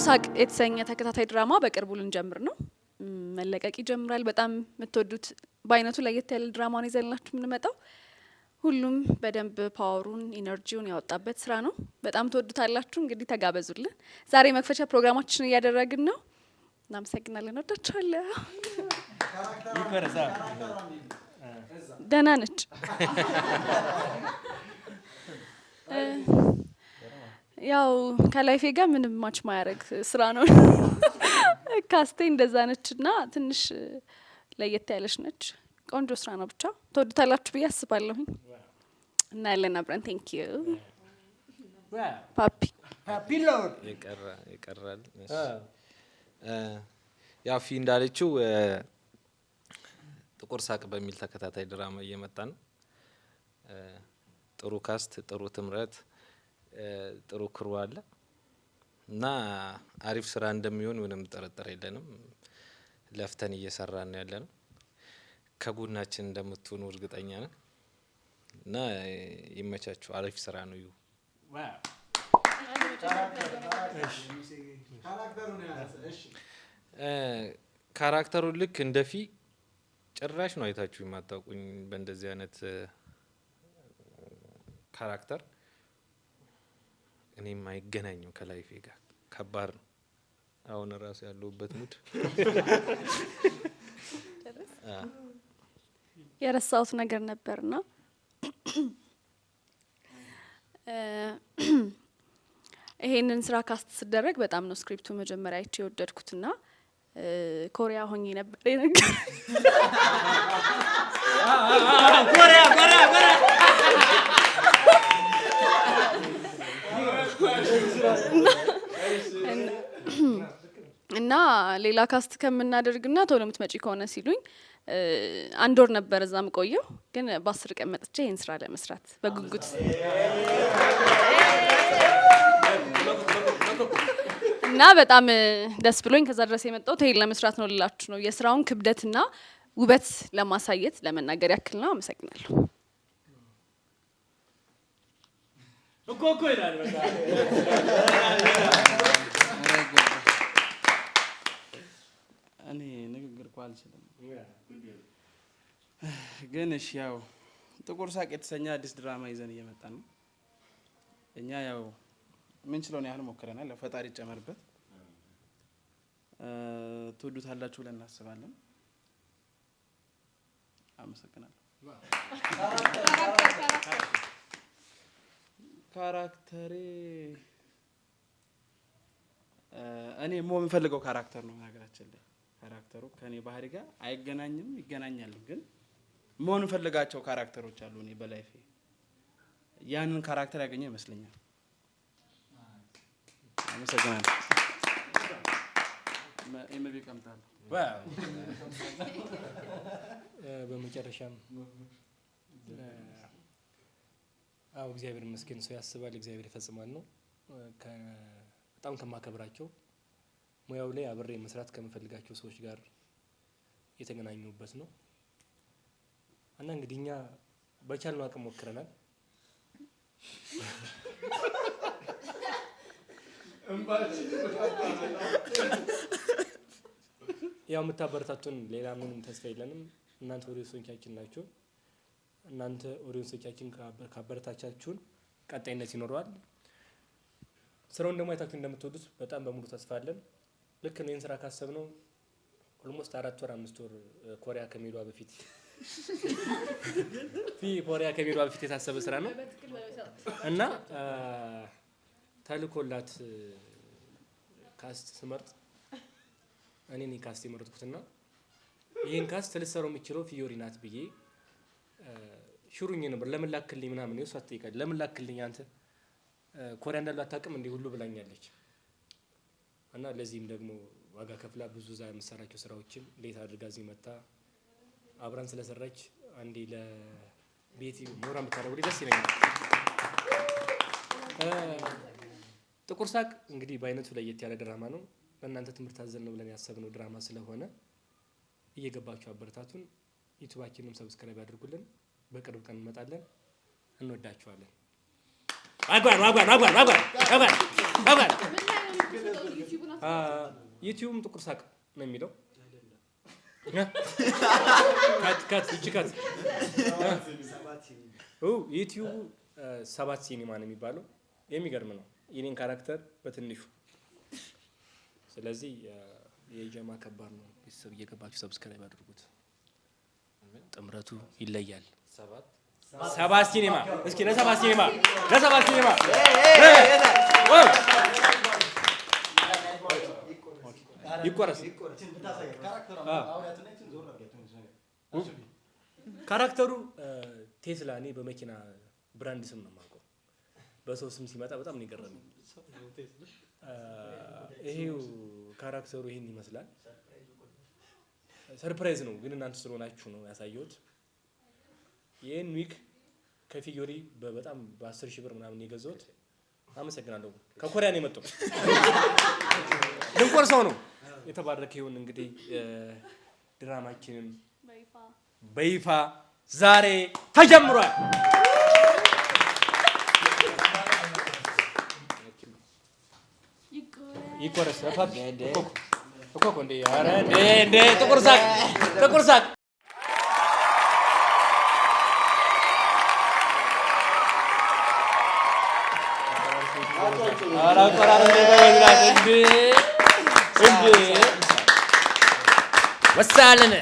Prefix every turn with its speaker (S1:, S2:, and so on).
S1: ሳቅ የተሰኘ ተከታታይ ድራማ በቅርቡ ልንጀምር ነው። መለቀቅ ይጀምራል። በጣም የምትወዱት በአይነቱ ለየት ያለ ድራማ ነው ይዘንላችሁ የምንመጣው። ሁሉም በደንብ ፓወሩን ኢነርጂውን ያወጣበት ስራ ነው። በጣም ትወዱታላችሁ። እንግዲህ ተጋበዙልን። ዛሬ መክፈቻ ፕሮግራማችን እያደረግን ነው። እናመሰግናለን። ወዳችኋለሁ። ደህና ነች። ያው ከላይፌ ጋር ምንም ማች ማያረግ ስራ ነው። ካስቴ እንደዛ ነችና ትንሽ ለየት ያለች ነች። ቆንጆ ስራ ነው። ብቻ ተወዱታላችሁ ብዬ አስባለሁኝ እና ያለን አብረን ቴንክ ዩ ፓፒ
S2: ፒሎድ ይቀራል። ያው ፊ እንዳለችው ጥቁር ሳቅ በሚል ተከታታይ ድራማ እየመጣ ነው። ጥሩ ካስት፣ ጥሩ ትምረት፣ ጥሩ ክሩ አለ እና አሪፍ ስራ እንደሚሆን ምንም ጥርጥር የለንም። ለፍተን እየሰራን ነው ያለነው። ከጎናችን እንደምትሆኑ እርግጠኛ ነን እና ይመቻችሁ። አሪፍ ስራ ነው። ካራክተሩ ልክ እንደፊ ጭራሽ ነው አይታችሁ የማታውቁኝ በእንደዚህ አይነት ካራክተር። እኔም አይገናኝም ከላይፌ ጋር። ከባድ ነው። አሁን ራሱ ያለሁበት ሙድ
S1: የረሳሁት ነገር ነበርና ይሄንን ስራ ካስት ሲደረግ በጣም ነው ስክሪፕቱ መጀመሪያ አይቼ የወደድኩትና ኮሪያ ሆኜ ነበር ነገር ኮሪያ እና ሌላ ካስት ከምናደርግና ቶሎ ምትመጪ ከሆነ ሲሉኝ አንድ ወር ነበር እዛም ቆየው። ግን በ10 ቀን መጥቼ ይሄን ስራ ለመስራት በጉጉት እና በጣም ደስ ብሎኝ ከዛ ድረስ የመጣው ይሄን ለመስራት ነው ልላችሁ ነው። የስራውን ክብደትና ውበት ለማሳየት ለመናገር ያክል ነው። አመሰግናለሁ።
S3: እኮ ይላል በቃ
S4: እኔ ንግግር አልችልም። ግን እሺ ያው ጥቁር ሳቅ የተሰኘ አዲስ ድራማ ይዘን እየመጣን ነው። እኛ ያው ምን ችለውን ያህል ሞክረናል። ፈጣሪ ይጨመርበት። ትወዱታላችሁ ብለን እናስባለን። አመሰግናለሁ። ካራክተሬ እኔ የምፈልገው ካራክተር ነው። ነገራችን ላይ ካራክተሩ ከኔ ባህሪ ጋር አይገናኝም፣ ይገናኛል። ግን መሆን ፈልጋቸው ካራክተሮች አሉ። እኔ በላይፌ ያንን ካራክተር ያገኘው ይመስለኛል። አመሰግናለሁ። ኤምቢ ቀምጣለሁ።
S3: በመጨረሻም እግዚአብሔር ይመስገን። ሰው ያስባል፣ እግዚአብሔር ይፈጽማል ነው። በጣም ከማከብራቸው ሙያው ላይ አብሬ መስራት ከምፈልጋቸው ሰዎች ጋር የተገናኙበት ነው እና እንግዲህ እኛ በቻልነው አቅም ሞክረናል። ያው የምታበረታቱን ሌላ ምንም ተስፋ የለንም። እናንተ ኦዲየንሶቻችን ናችሁ። እናንተ ኦዲየንሶቻችን ካበረታቻችሁን ቀጣይነት ይኖረዋል። ስራውን ደግሞ አይታችሁ እንደምትወዱት በጣም በሙሉ ተስፋ አለን። ልክ ነው። ይህን ስራ ካሰብነው ኦልሞስት 4 ወር 5 ወር ኮሪያ ከሚሄዷ በፊት ኮሪያ ከሚሄዷ በፊት የታሰበ ስራ ነው እና ተልኮላት ካስት ስመርጥ እኔ ካስት የመረጥኩትና ይህን ካስት ልትሰራው የምችለው ፊዮሪ ናት ብዬ ሽሩኝ ነበር። ለምን ላክልኝ ምናምን ነው እሷ ትጠይቃለች። ለምን ላክልኝ አንተ ኮሪያ እንዳሉ አታውቅም እንዴ ሁሉ ብላኛለች። እና ለዚህም ደግሞ ዋጋ ከፍላ ብዙ ዛ የምሰራቸው ስራዎችን እንዴት አድርጋ እዚህ መጣ አብራን ስለሰራች አንዴ ለቤቲ ሞራን ብታደርጉልኝ ደስ ይለኛል። ጥቁር ሳቅ እንግዲህ በአይነቱ ለየት ያለ ድራማ ነው። ለእናንተ ትምህርት አዘል ነው ብለን ያሰብነው ድራማ ስለሆነ እየገባችሁ አበረታቱን። ዩቲዩባችንንም ሰብስክራይብ አድርጉልን። በቅርብ ቀን እንመጣለን። እንወዳችኋለን። ዩቲዩብም ጥቁር ሳቅ ነው የሚለው። ዩቲዩብ 7 ሲኒማ ነው የሚባለው። የሚገርም ነው የኔን ካራክተር በትንሹ። ስለዚህ የጀማ ከባድ ነው። ቤተሰብ እየገባችሁ ሰብስክራይብ አድርጉት። ጥምረቱ ይለያል። 7 ሲኒማ እስኪ ለ7 ሲኒማ ይቆረስ። ካራክተሩ ቴስላ። እኔ በመኪና ብራንድ ስም ነው የማውቀው። በሰው ስም ሲመጣ በጣም ነው የገረመኝ። ይሄው ካራክተሩ ይሄን ይመስላል። ሰርፕራይዝ ነው ግን እናንተ ስለሆናችሁ ነው ያሳየሁት። ይሄን ዊክ ከፊዮሪ በጣም በ10 ሺህ ብር ምናምን የገዛሁት። አመሰግናለሁ። ከኮሪያ ነው የመጣው። ድንቆር ሰው ነው። የተባረከ ይሁን። እንግዲህ ድራማችንን በይፋ ዛሬ ተጀምሯል። ይቆረስ እኮ እንዴ! ኧረ እንዴ! ጥቁር ሳቅ ወሳለን